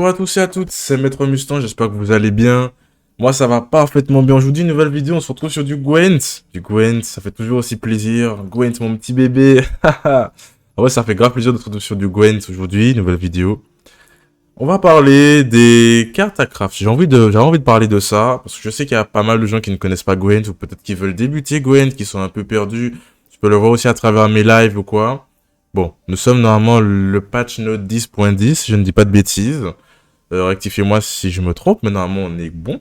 à tous et à toutes, c'est Maître Mustan, j'espère que vous allez bien. Moi ça va parfaitement bien. Aujourd'hui, une nouvelle vidéo, on se retrouve sur du Gwent. Du Gwent, ça fait toujours aussi plaisir. Gwent, mon petit bébé. Ouais, ça fait grave plaisir de se retrouver sur du Gwent aujourd'hui, nouvelle vidéo. On va parler des cartes à craft. J'ai envie de parler de ça, parce que je sais qu'il y a pas mal de gens qui ne connaissent pas Gwent, ou peut-être qui veulent débuter Gwent, qui sont un peu perdus. Tu peux le voir aussi à travers mes lives ou quoi. Bon, nous sommes normalement le patch note 10.10, je ne dis pas de bêtises. Rectifiez-moi si je me trompe, mais normalement on est bon.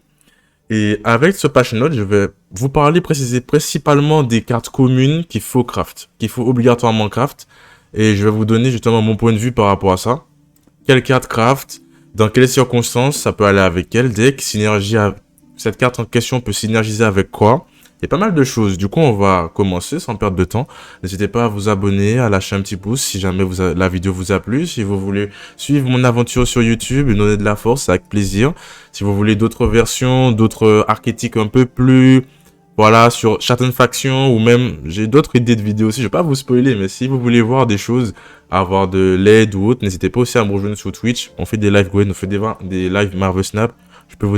Et avec ce patch note, je vais vous parler principalement des cartes communes qu'il faut craft, qu'il faut obligatoirement craft. Et je vais vous donner justement mon point de vue par rapport à ça. Quelle carte craft, dans quelles circonstances, ça peut aller avec quel deck, cette carte en question peut synergiser avec quoi. Il y a pas mal de choses. Du coup, on va commencer sans perdre de temps. N'hésitez pas à vous abonner, à lâcher un petit pouce si jamais la vidéo vous a plu. Si vous voulez suivre mon aventure sur YouTube et donner de la force, c'est avec plaisir. Si vous voulez d'autres versions, d'autres archétypes un peu plus, voilà, sur certaines factions ou même, j'ai d'autres idées de vidéos aussi. Je vais pas vous spoiler, mais si vous voulez voir des choses, avoir de l'aide ou autre, n'hésitez pas aussi à me rejoindre sur Twitch. On fait des live Gwen, on fait des live Marvel Snap. Je peux vous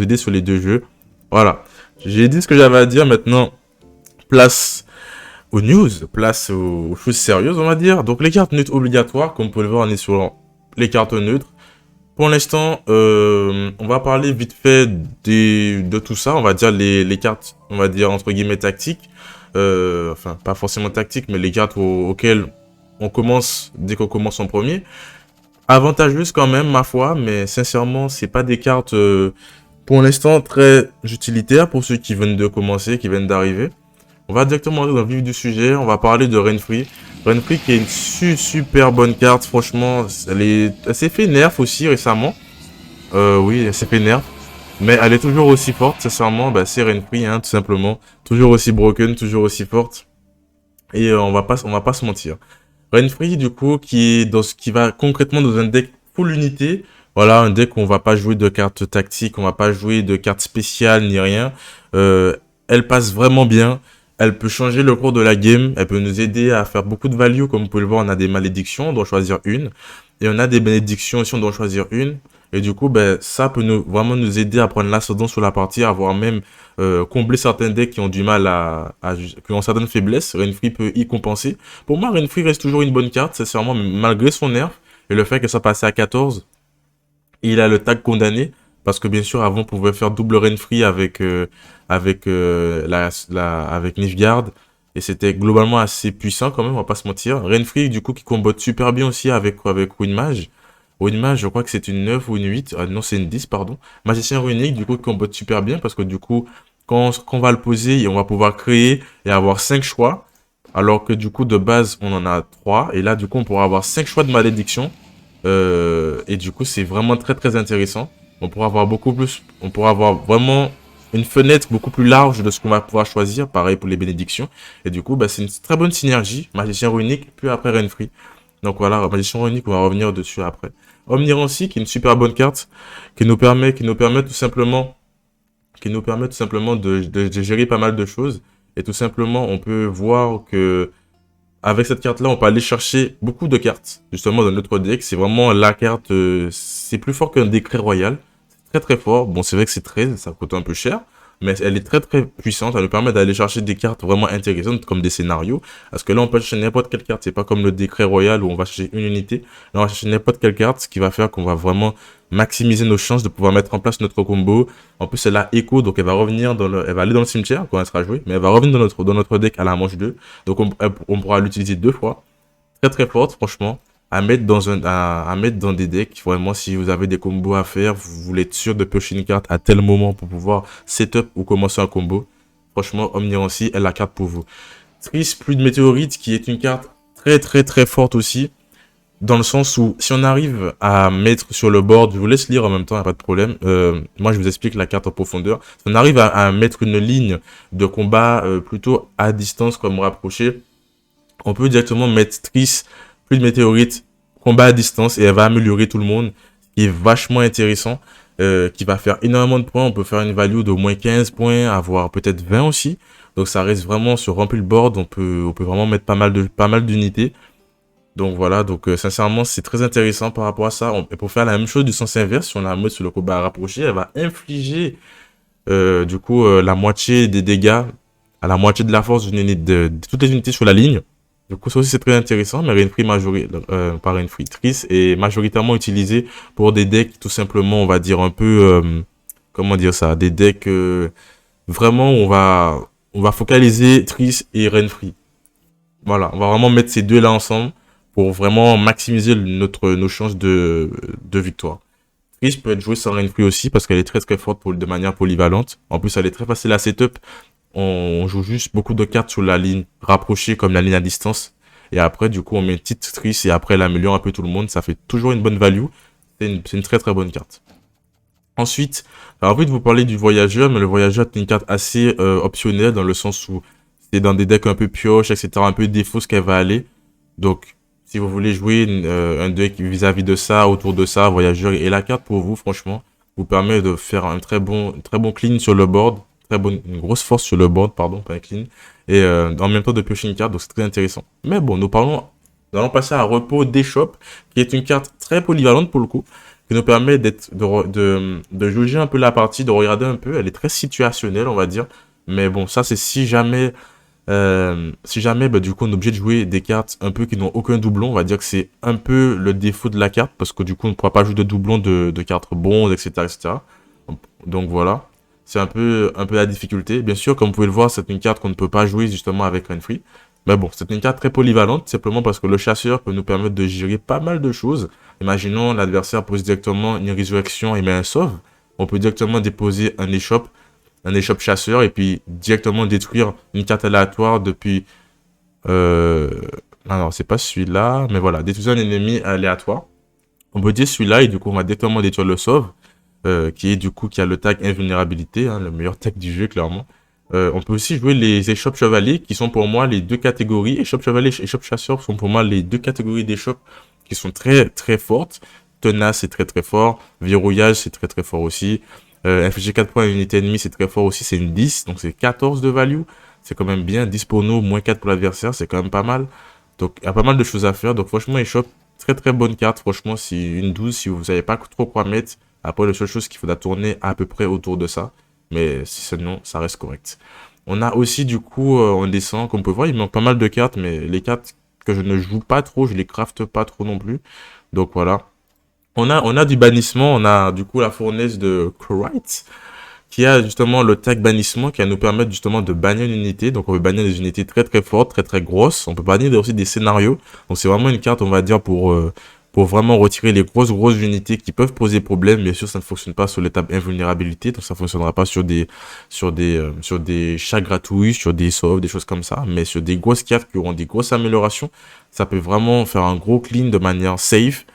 aider sur les deux jeux. Voilà. J'ai dit ce que j'avais à dire. Maintenant, place aux news, place aux choses sérieuses, on va dire. Donc, les cartes neutres obligatoires, comme vous pouvez le voir, on est sur les cartes neutres. Pour l'instant, on va parler vite fait de tout ça. On va dire les cartes, on va dire entre guillemets tactiques. Enfin, pas forcément tactiques, mais les cartes auxquelles on commence dès qu'on commence en premier. Avantageuses quand même, ma foi, mais sincèrement, c'est pas des cartes... pour l'instant, très utilitaire pour ceux qui viennent de commencer, qui viennent d'arriver. On va directement entrer dans le vif du sujet. On va parler de Renfri. Renfri qui est une super bonne carte. Franchement, elle s'est fait nerf aussi récemment. Oui, elle s'est fait nerf. Mais elle est toujours aussi forte, sincèrement. Bah, c'est Renfri, hein, tout simplement. Toujours aussi broken, toujours aussi forte. Et on va pas se mentir. Renfri, du coup, qui va concrètement dans un deck full unité. Voilà, un deck où on va pas jouer de cartes tactiques, on va pas jouer de cartes spéciales ni rien. Elle passe vraiment bien. Elle peut changer le cours de la game. Elle peut nous aider à faire beaucoup de value. Comme vous pouvez le voir, on a des malédictions, on doit choisir une. Et on a des bénédictions aussi, on doit choisir une. Et du coup, ben, ça peut vraiment nous aider à prendre l'ascendant sur la partie, à voire même combler certains decks qui ont du mal qui ont certaines faiblesses. Renfri peut y compenser. Pour moi, Renfri reste toujours une bonne carte, sincèrement, malgré son nerf. Et le fait qu'elle soit passée à 14. Il a le tag condamné, parce que bien sûr, avant, on pouvait faire double Renfri avec Nilfgaard, et c'était globalement assez puissant quand même, on va pas se mentir. Renfri, du coup, qui combote super bien aussi avec Winmage. Winmage, je crois que c'est une 9 ou une 8, non, c'est une 10, pardon. Magicien runique, du coup, qui combote super bien, parce que du coup, quand on va le poser, on va pouvoir créer et avoir 5 choix, alors que du coup, de base, on en a 3, et là, du coup, on pourra avoir 5 choix de malédiction. Et du coup, c'est vraiment très très intéressant. On pourra avoir vraiment une fenêtre beaucoup plus large de ce qu'on va pouvoir choisir. Pareil pour les bénédictions. Et du coup, bah, c'est une très bonne synergie. Magicien runique, puis après Renfri. Donc voilà, Magicien runique, on va revenir dessus après. Omnirancy, qui est une super bonne carte, qui nous permet tout simplement de gérer pas mal de choses. Et tout simplement, on peut voir que avec cette carte-là, on peut aller chercher beaucoup de cartes, justement, dans notre deck. C'est vraiment la carte, c'est plus fort qu'un décret royal. C'est très très fort. Bon, c'est vrai que c'est 13, ça coûte un peu cher, mais elle est très très puissante. Elle nous permet d'aller chercher des cartes vraiment intéressantes, comme des scénarios. Parce que là, on peut chercher n'importe quelle carte. C'est pas comme le décret royal où on va chercher une unité. Là, on va chercher n'importe quelle carte, ce qui va faire qu'on va vraiment maximiser nos chances de pouvoir mettre en place notre combo. En plus, elle a écho, donc elle va elle va aller dans le cimetière quand elle sera jouée, mais elle va revenir dans notre deck à la manche 2. Donc on pourra l'utiliser 2 fois. Très très forte, franchement. À mettre dans des decks. Vraiment, si vous avez des combos à faire, vous voulez être sûr de piocher une carte à tel moment pour pouvoir setup ou commencer un combo. Franchement, Omnirancy est la carte pour vous. Triss, pluie de météorites, qui est une carte très très très forte aussi. Dans le sens où, si on arrive à mettre sur le board, je vous laisse lire en même temps, il n'y a pas de problème. Moi, je vous explique la carte en profondeur. Si on arrive à mettre une ligne de combat plutôt à distance, comme rapproché, on peut directement mettre Triss, plus de météorites, combat à distance, et elle va améliorer tout le monde, ce qui est vachement intéressant, qui va faire énormément de points. On peut faire une value d'au moins 15 points, avoir peut-être 20 aussi. Donc ça reste vraiment sur remplir le board, on peut vraiment mettre pas mal d'unités. Donc voilà, donc sincèrement, c'est très intéressant par rapport à ça. Et pour faire la même chose du sens inverse, si on la met sur le combat rapproché, elle va infliger la moitié des dégâts à la moitié de la force de toutes les unités sur la ligne. Du coup, ça aussi c'est très intéressant, mais par Renfri Triss est majoritairement utilisé pour des decks tout simplement, on va dire un peu, comment dire ça, des decks vraiment où on va focaliser Triss et Renfri. Voilà, on va vraiment mettre ces deux-là ensemble pour vraiment maximiser nos chances de victoire. Triss peut être jouée sans Renfri aussi parce qu'elle est très très forte de manière polyvalente. En plus, elle est très facile à setup. On joue juste beaucoup de cartes sur la ligne rapprochée comme la ligne à distance. Et après, du coup, on met une petite Triss et après, elle améliore un peu tout le monde. Ça fait toujours une bonne value. C'est une très très bonne carte. Ensuite, j'ai envie de vous parler du voyageur, mais le voyageur est une carte assez optionnelle dans le sens où c'est dans des decks un peu pioche, etc., un peu défaut ce qu'elle va aller. Donc, si vous voulez jouer un deck vis-à-vis de ça, autour de ça, voyageur est la carte pour vous, franchement, vous permet de faire un très bon clean sur le board, une grosse force sur le board, pardon, pas un clean, et en même temps de piocher une carte, donc c'est très intéressant. Mais bon, nous allons passer à Repos d'Échoppe, qui est une carte très polyvalente pour le coup, qui nous permet de juger un peu la partie, de regarder un peu. Elle est très situationnelle, on va dire. Mais bon, ça, c'est si jamais, bah, du coup, on est obligé de jouer des cartes un peu qui n'ont aucun doublon. On va dire que c'est un peu le défaut de la carte, parce que du coup, on ne pourra pas jouer de doublon de cartes bronze, etc., etc. Donc voilà. C'est un peu la difficulté. Bien sûr, comme vous pouvez le voir, c'est une carte qu'on ne peut pas jouer justement avec Renfri. Mais bon, c'est une carte très polyvalente, simplement parce que le chasseur peut nous permettre de gérer pas mal de choses. Imaginons l'adversaire pose directement une résurrection et met un sauve. On peut directement déposer un échoppe chasseur et puis directement détruire une carte aléatoire depuis... Non, non, c'est pas celui-là, mais voilà, détruire un ennemi aléatoire. On peut dire celui-là et du coup on va directement détruire le sauve, qui a le tag invulnérabilité, hein, le meilleur tag du jeu clairement. On peut aussi jouer les échoppes chevaliers qui sont pour moi les deux catégories. Échoppes chevaliers et échoppes chasseurs sont pour moi les deux catégories d'échoppes qui sont très très fortes. Tenace c'est très très fort. Verrouillage c'est très très fort aussi. Infliger 4 points à une unité ennemie c'est très fort aussi. C'est une 10 donc c'est 14 de value. C'est quand même bien. 10 pour nous, moins 4 pour l'adversaire, c'est quand même pas mal. Donc il y a pas mal de choses à faire. Donc franchement échoppe, très très bonne carte. Franchement si une 12 si vous savez pas trop quoi mettre. Après la seule chose qu'il faudra tourner à peu près autour de ça. Mais si c'est non, ça reste correct. On a aussi du coup, on descend, comme on peut voir, il manque pas mal de cartes, mais les cartes que je ne joue pas trop, je les crafte pas trop non plus. Donc voilà. On a du bannissement, on a du coup la fournaise de Krite, qui a justement le tag bannissement qui va nous permettre justement de bannir une unité. Donc on peut bannir des unités très très fortes, très très grosses. On peut bannir aussi des scénarios. Donc c'est vraiment une carte, on va dire, pour vraiment retirer les grosses unités qui peuvent poser problème. Bien sûr, ça ne fonctionne pas sur l'étape invulnérabilité, donc ça ne fonctionnera pas sur des chats gratuits, sur des sauves, des choses comme ça. Mais sur des grosses cartes qui auront des grosses améliorations, ça peut vraiment faire un gros clean de manière safe.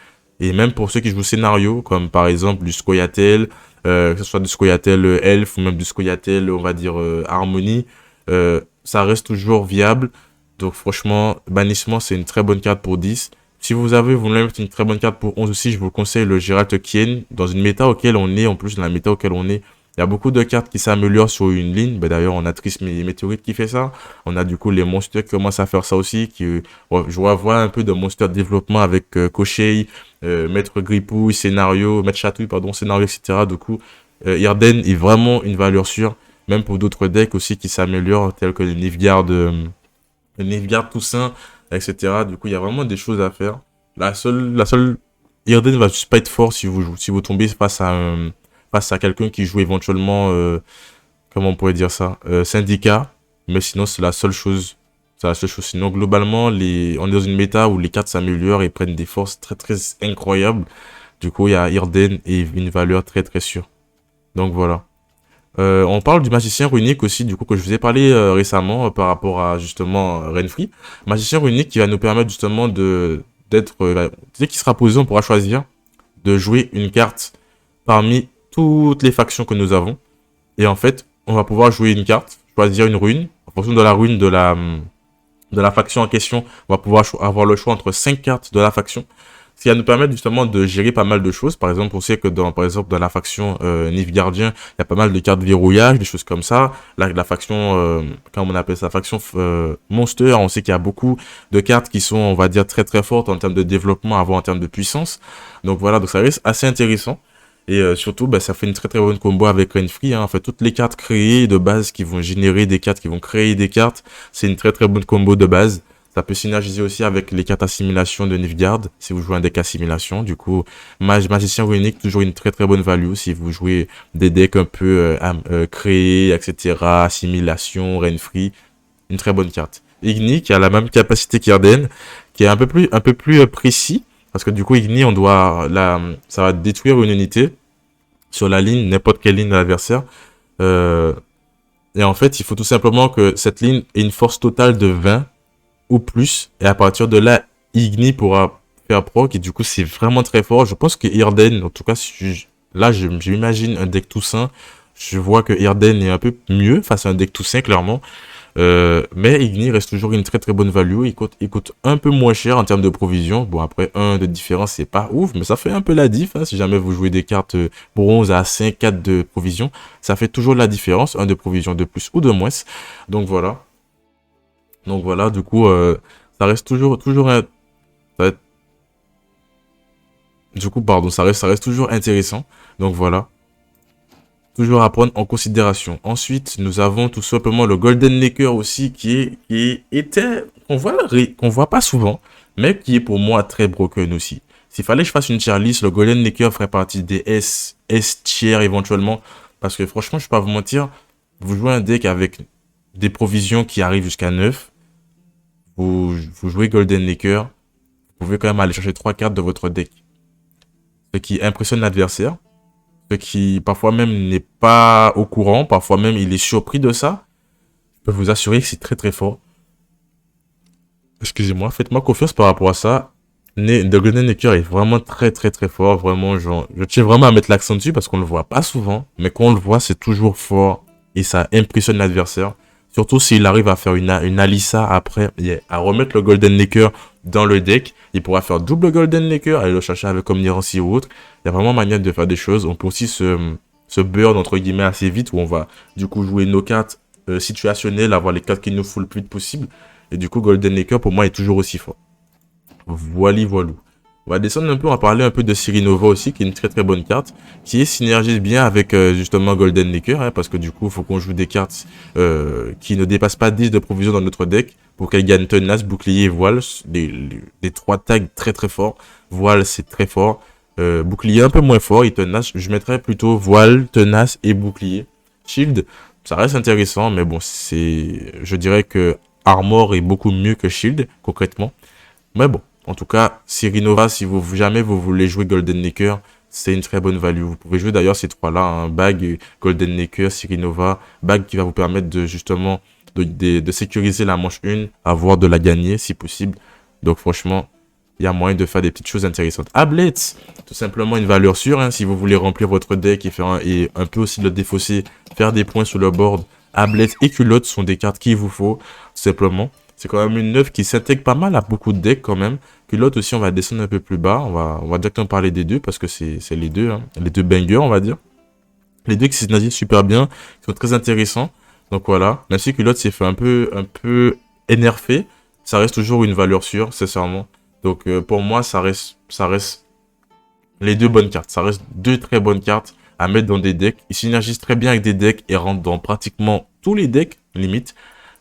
Et même pour ceux qui jouent scénario, comme par exemple du Scoia'tael, que ce soit du Scoia'tael Elf ou même du Scoia'tael, on va dire Harmonie, ça reste toujours viable. Donc franchement, bannissement, c'est une très bonne carte pour 10. Si vous voulez mettre une très bonne carte pour 11 aussi, je vous conseille le Geralt Kien. Dans une méta auquel on est, en plus, dans la méta auquel on est, il y a beaucoup de cartes qui s'améliorent sur une ligne. Ben, d'ailleurs, on a Triss Météorite qui fait ça. On a du coup les monstres qui commencent à faire ça aussi. Je vois un peu de monster développement avec Koshei, Maître Gripouille, Scénario, Maître Chatouille, pardon, Scénario, etc. Du coup, Irden est vraiment une valeur sûre. Même pour d'autres decks aussi qui s'améliorent, tels que les Nilfgaard Toussaint, etc. Du coup, il y a vraiment des choses à faire. La seule, Irden va juste pas être fort si vous tombez face à quelqu'un qui joue éventuellement, comment on pourrait dire ça, syndicat. Mais sinon, c'est la seule chose. C'est la seule chose. Sinon, globalement, on est dans une méta où les cartes s'améliorent et prennent des forces très très incroyables. Du coup, il y a Irden et une valeur très très sûre. Donc voilà. On parle du magicien runique aussi, du coup, que je vous ai parlé récemment par rapport à justement Renfri. Magicien runique qui va nous permettre justement dès qu'il sera posé, on pourra choisir de jouer une carte parmi toutes les factions que nous avons. Et en fait, on va pouvoir jouer une carte, choisir une rune. En fonction de la rune de la faction en question, on va pouvoir avoir le choix entre 5 cartes de la faction. ce qui va nous permettre justement de gérer pas mal de choses. Par exemple, on sait que par exemple, dans la faction Nilfgaardien, il y a pas mal de cartes verrouillage, des choses comme ça. La faction, comment on appelle ça, faction Monster, on sait qu'il y a beaucoup de cartes qui sont, on va dire, très très fortes en termes de développement, avant en termes de puissance. Donc voilà, donc ça reste assez intéressant. Et surtout, bah, ça fait une très très bonne combo avec Renfri. Hein. En fait, toutes les cartes créées de base qui vont générer des cartes, qui vont créer des cartes, c'est une très très bonne combo de base. Ça peut synergiser aussi avec les cartes assimilation de Nilfgaard, si vous jouez un deck assimilation. Du coup, Magicien Runique, toujours une très très bonne value si vous jouez des decks un peu créés, etc. Assimilation, Renfri, une très bonne carte. Igni, qui a la même capacité qu'Irden, qui est un peu plus précis. Parce que du coup, Igni, ça va détruire une unité sur la ligne, n'importe quelle ligne de l'adversaire. Et en fait, il faut tout simplement que cette ligne ait une force totale de 20 ou plus. Et à partir de là, Igni pourra faire proc. Et du coup, c'est vraiment très fort. Je pense que Irden, en tout cas, là, j'imagine un deck Toussaint. Je vois que Irden est un peu mieux face à un deck Toussaint, clairement. Mais Igni reste toujours une très très bonne value. Il coûte un peu moins cher en termes de provision. Bon, après, 1 de différence, c'est pas ouf, mais ça fait un peu la diff. Hein, si jamais vous jouez des cartes bronze à 5, 4 de provision, ça fait toujours la différence. 1 de provision de plus ou de moins. Donc voilà. Donc voilà, du coup, ça reste toujours du coup, pardon, ça reste toujours intéressant. Donc voilà. Toujours à prendre en considération. Ensuite, nous avons tout simplement le Golden Laker aussi, qu'on voit pas souvent, mais qui est pour moi très broken aussi. S'il fallait que je fasse une tier list, le Golden Laker ferait partie des S tier éventuellement, parce que franchement, je ne vais pas vous mentir, vous jouez un deck avec des provisions qui arrivent jusqu'à 9, vous jouez Golden Laker, vous pouvez quand même aller chercher 3 cartes de votre deck, ce qui impressionne l'adversaire. Ce qui parfois même n'est pas au courant, parfois même il est surpris de ça. Je peux vous assurer que c'est très très fort. Excusez-moi, faites-moi confiance par rapport à ça. The Golden Laker est vraiment très très très fort, vraiment genre, je tiens vraiment à mettre l'accent dessus parce qu'on le voit pas souvent, mais quand on le voit c'est toujours fort et ça impressionne l'adversaire. Surtout s'il arrive à faire une Alissa après, à remettre le Golden Laker dans le deck, il pourra faire double Golden Laker, aller le chercher avec Omnirancy ou autre. Il y a vraiment manière de faire des choses. On peut aussi se burn entre guillemets assez vite où on va du coup jouer nos cartes situationnelles, avoir les cartes qu'il nous faut le plus vite possible. Et du coup Golden Laker pour moi est toujours aussi fort. Voilou. On va descendre un peu, on va parler un peu de Sirinova aussi, qui est une très très bonne carte, qui synergise bien avec justement Golden Laker, hein, parce que du coup, il faut qu'on joue des cartes qui ne dépassent pas 10 de provision dans notre deck, pour qu'elles gagnent tenace, bouclier et voile, des 3 tags très très forts. Voile, c'est très fort. Bouclier un peu moins fort, et tenace, je mettrais plutôt voile, tenace et bouclier. Shield, ça reste intéressant, mais bon, je dirais que Armor est beaucoup mieux que Shield, concrètement. Mais bon. En tout cas, Sirinova, si jamais vous voulez jouer Golden Laker, c'est une très bonne value. Vous pouvez jouer d'ailleurs ces trois-là, hein, Bag, Golden Laker, Sirinova. Bag qui va vous permettre de justement de sécuriser la manche 1, avoir de la gagner si possible. Donc franchement, il y a moyen de faire des petites choses intéressantes. Ablet, tout simplement une valeur sûre. Hein, si vous voulez remplir votre deck et un peu aussi le défausser, faire des points sur le board. Ablet et Culotte sont des cartes qu'il vous faut, tout simplement. C'est quand même une 9 qui s'intègre pas mal à beaucoup de decks quand même. Culotte aussi, on va descendre un peu plus bas. On va directement parler des deux parce que c'est les deux, hein, les deux bangers, on va dire. Les deux qui synergisent super bien, qui sont très intéressants. Donc voilà, même si Culotte s'est fait un peu énervé, ça reste toujours une valeur sûre, sincèrement. Donc pour moi, ça reste les deux bonnes cartes. Ça reste deux très bonnes cartes à mettre dans des decks. Ils synergisent très bien avec des decks et rentrent dans pratiquement tous les decks, limite.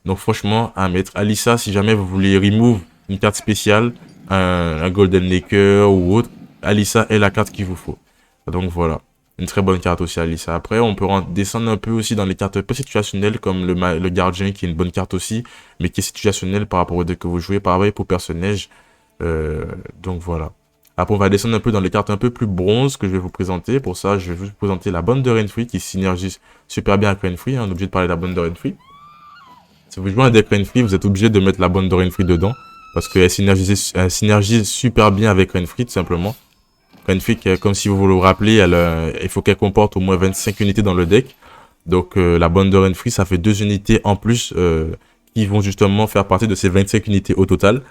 Donc franchement, à mettre. Alissa, si jamais vous voulez remove une carte spéciale, un Golden Laker ou autre, Alissa est la carte qu'il vous faut. Donc voilà, une très bonne carte aussi Alissa. Après, on peut descendre un peu aussi dans les cartes peu situationnelles, comme le Gardien, qui est une bonne carte aussi, mais qui est situationnelle par rapport au deck que vous jouez, pareil pour personnage. Donc voilà. Après, on va descendre un peu dans les cartes un peu plus bronze que je vais vous présenter. Pour ça, je vais vous présenter la bande de Renfri qui synergise super bien avec Renfri. Hein. On est obligé de parler de la bande de Renfri. Si vous jouez un deck Renfri, vous êtes obligé de mettre la bande de Renfri dedans. Parce qu'elle synergise super bien avec Renfri, tout simplement. Renfri, comme si vous le rappelez, il faut qu'elle comporte au moins 25 unités dans le deck. Donc la bande de Renfri, ça fait 2 unités en plus qui vont justement faire partie de ces 25 unités au total.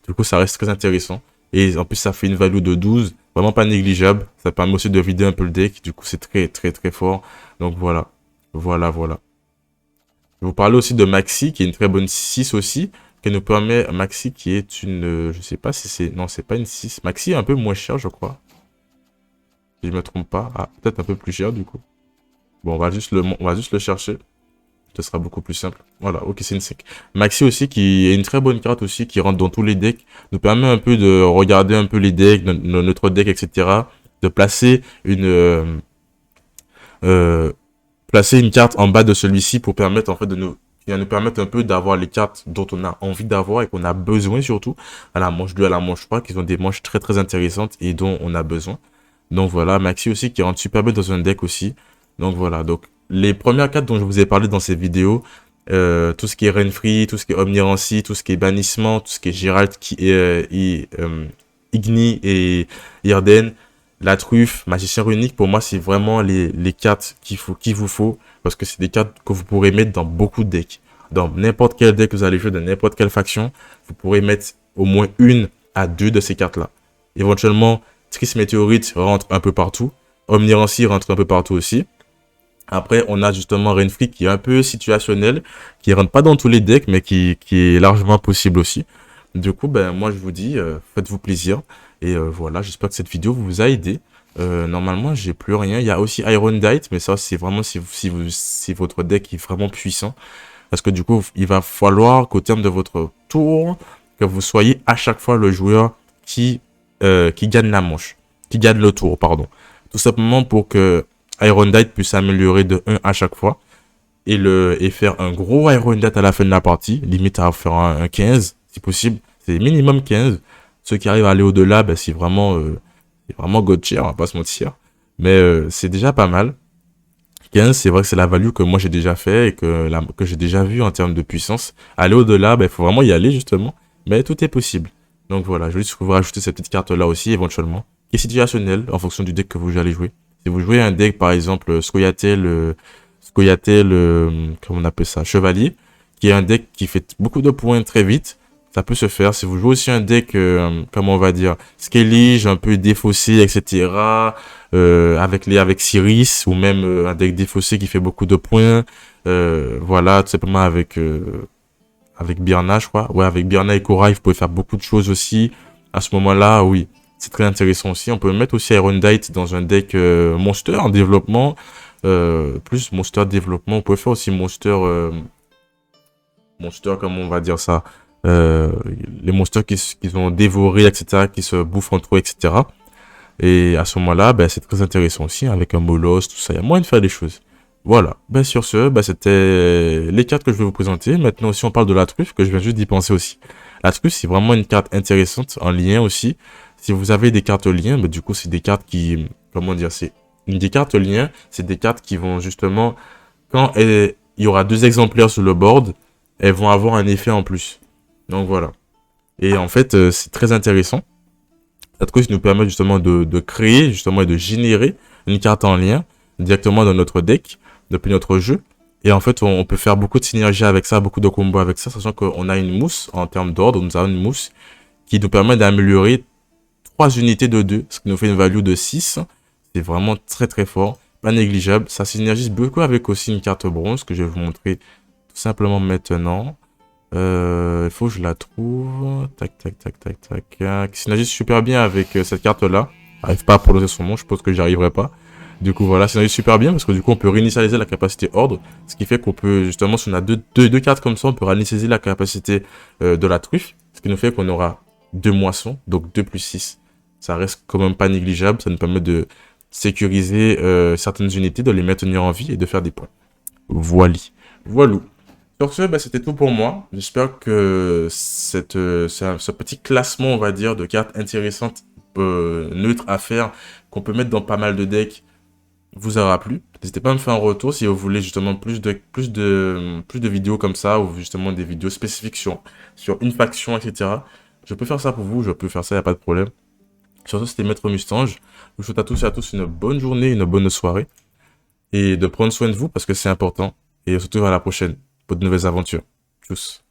Du coup, ça reste très intéressant. Et en plus, ça fait une value de 12. Vraiment pas négligeable. Ça permet aussi de vider un peu le deck. Du coup, c'est très, très, très fort. Donc voilà. Voilà. Je vais vous parler aussi de Maxi, qui est une très bonne 6 aussi. Qui nous permet, Maxi qui est une, je sais pas si c'est, non, c'est pas une 6. Maxi est un peu moins cher, je crois. Si je me trompe pas. Ah, peut-être un peu plus cher du coup. Bon, on va juste le chercher. Ce sera beaucoup plus simple. Voilà, ok, c'est une 5. Maxi aussi, qui est une très bonne carte aussi, qui rentre dans tous les decks, nous permet un peu de regarder un peu les decks, notre deck, etc. De euh, placer une carte en bas de celui-ci pour permettre, en fait, qui va nous permettre un peu d'avoir les cartes dont on a envie d'avoir et qu'on a besoin surtout, à la manche 2, à la manche 3, qui sont des manches très très intéressantes et dont on a besoin. Donc voilà, Maxi aussi, qui rentre super bien dans un deck aussi. Donc voilà, donc les premières cartes dont je vous ai parlé dans ces vidéos, tout ce qui est Renfri, tout ce qui est Omnirancy, tout ce qui est Bannissement, tout ce qui est Gérald, Igni et Irden, la truffe, Magicien Runique, pour moi, c'est vraiment les cartes qu'il vous faut, parce que c'est des cartes que vous pourrez mettre dans beaucoup de decks. Dans n'importe quel deck que vous allez jouer, dans n'importe quelle faction, vous pourrez mettre au moins une à deux de ces cartes-là. Éventuellement, Triss Météorite rentre un peu partout. Omnirancy rentre un peu partout aussi. Après, on a justement Renfri qui est un peu situationnel, qui rentre pas dans tous les decks, mais qui est largement possible aussi. Du coup, ben moi je vous dis, faites-vous plaisir. Et voilà, j'espère que cette vidéo vous a aidé. Normalement, j'ai plus rien. Il y a aussi Irondight, mais ça c'est vraiment si votre deck est vraiment puissant. Parce que du coup, il va falloir qu'au terme de votre tour, que vous soyez à chaque fois le joueur qui gagne la manche. Qui gagne le tour, pardon. Tout simplement pour que Irondight puisse s'améliorer de 1 à chaque fois. Et faire un gros Irondight à la fin de la partie. Limite à faire un 15, si possible. C'est minimum 15. Ceux qui arrivent à aller au-delà, ben, c'est vraiment God tier, on va pas se mentir. Mais c'est déjà pas mal. 15, c'est vrai que c'est la value que moi j'ai déjà fait et que j'ai déjà vu en termes de puissance. Aller au-delà, il faut vraiment y aller justement. Mais tout est possible. Donc voilà, je vais juste vous rajouter cette petite carte-là aussi éventuellement. Qui est situationnelle en fonction du deck que vous allez jouer. Si vous jouez un deck par exemple Scoia'tael, comment on appelle ça, Chevalier, qui est un deck qui fait beaucoup de points très vite, ça peut se faire. Si vous jouez aussi un deck, comment on va dire, Skellige, un peu défaussé, etc., avec Sirius, ou même un deck défaussé qui fait beaucoup de points, voilà, tout simplement avec Birna, je crois. Ouais, avec Birna et Korai, vous pouvez faire beaucoup de choses aussi. À ce moment-là, oui, c'est très intéressant aussi. On peut mettre aussi Irondight dans un deck Monster en développement, plus Monster développement. On peut faire aussi Monster, comment on va dire ça, les monsters qui ont dévoré, etc., qui se bouffent entre eux, etc. Et à ce moment-là, ben, c'est très intéressant aussi, hein, avec un Molos, tout ça, il y a moyen de faire des choses. Voilà, ben, sur ce, ben, c'était les cartes que je vais vous présenter. Maintenant aussi, on parle de la truffe, que je viens juste d'y penser aussi. La truffe, c'est vraiment une carte intéressante, en lien aussi. Si vous avez des cartes liens, ben, du coup, c'est des cartes qui, comment dire, des cartes liens, c'est des cartes qui vont justement, quand il y aura 2 exemplaires sur le board, elles vont avoir un effet en plus. Donc voilà. Et en fait, c'est très intéressant. Cette cause nous permet justement de créer, justement, et de générer une carte en lien directement dans notre deck, depuis notre jeu. Et en fait, on peut faire beaucoup de synergie avec ça, beaucoup de combos avec ça, sachant qu'on a une mousse en termes d'ordre. Nous avons une mousse qui nous permet d'améliorer 3 unités de 2, ce qui nous fait une value de 6. C'est vraiment très très fort, pas négligeable. Ça synergise beaucoup avec aussi une carte bronze que je vais vous montrer tout simplement maintenant. Il faut que je la trouve. Tac. Qui synergise super bien avec cette carte-là. J'arrive pas à prononcer son nom, je pense que j'y arriverai pas. Du coup, voilà, synergise super bien parce que du coup, on peut réinitialiser la capacité ordre. Ce qui fait qu'on peut, justement, si on a deux cartes comme ça, on peut réinitialiser la capacité de la truffe. Ce qui nous fait qu'on aura 2 moissons, donc 2 plus 6. Ça reste quand même pas négligeable. Ça nous permet de sécuriser certaines unités, de les maintenir en vie et de faire des points. Voilà. Sur ce, bah, c'était tout pour moi. J'espère que ce petit classement, on va dire, de cartes intéressantes, neutres à faire, qu'on peut mettre dans pas mal de decks, vous aura plu. N'hésitez pas à me faire un retour si vous voulez justement plus de vidéos comme ça, ou justement des vidéos spécifiques sur une faction, etc. Je peux faire ça pour vous, je peux faire ça, il n'y a pas de problème. Sur ce, c'était Maître Mustange. Je vous souhaite à tous et à tous une bonne journée, une bonne soirée. Et de prendre soin de vous parce que c'est important. Et surtout à la prochaine pour de nouvelles aventures. Tchuss.